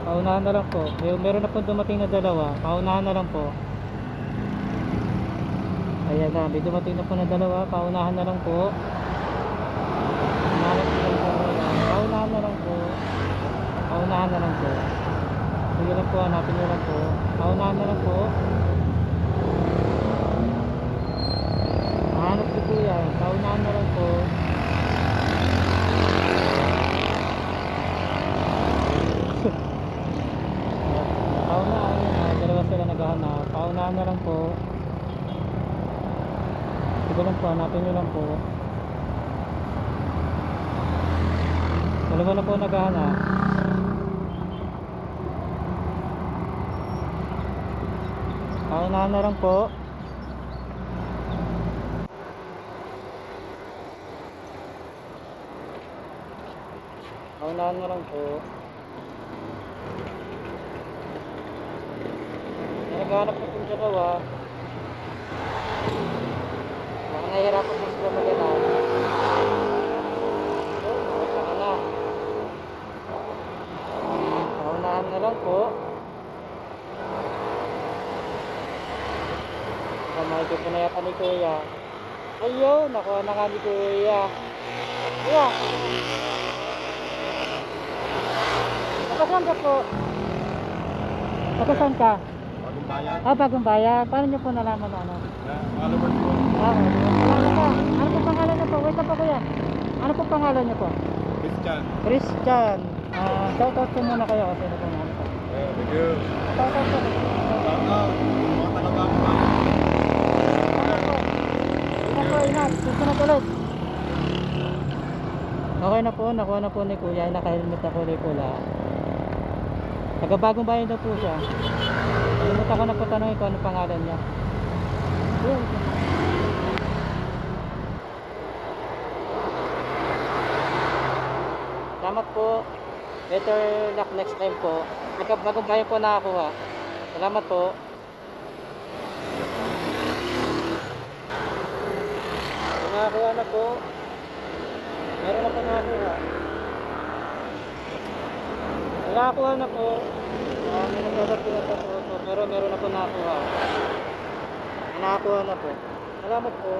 Paunahan na lang po. Meron na po dumating na dalawa. Paunahan na lang po. Ayan na, may dumating na po na dalawa. Paunahan na lang po. Paunahan na lang po. Paunahan na lang po. Sige lang po, hanapin nyo lang po. Paunahan na lang po. Hanap ko po yan. Paunahan na lang po. Paunahan na. Dalawa sila naghahanap. Paunahan na lang po. Sige lang po, hanapin nyo lang po. Dalawa na po naghahanap. Paunahan na lang po. Paunahan na lang po. Naghahanap na po yung dalawa. Baka nahihirapan po sila maghanap. Baka na. Paunahan na lang po. Kamay ko na yata ni Kuya. Ayun, nakuha na nga ni Kuya. Kuya! Nakasan ka po? Nakasan ka? Bagong bayan. Bagong bayan. Paano nyo po nalaman na ano? Followers ko. Pangalan po. Ano po pangalan nyo po? Wait na po Kuya. Ano po pangalan nyo po? Christian. Christian. Shoutout po muna kayo kasi ano po mga po. Thank you. Shoutout po. Mga taga-bagong bayan. Ingat po, ingat. Susunod ulit. Okay na po, nakuha na po ni Kuya. Naka-helmet na kulay pula. Taga-bagong bayan daw po siya. Kalimutan ko na po tanongin kung ano pangalan niya. Salamat po. Better luck next time po. Taga-bagong bayan po nakakuha. Salamat po. Nakakuha na po. Meron na po nakakuha. Nakakuha na po. May nagdadating na po. Pero meron na po nakakuha. Nakakuha na po. Salamat po.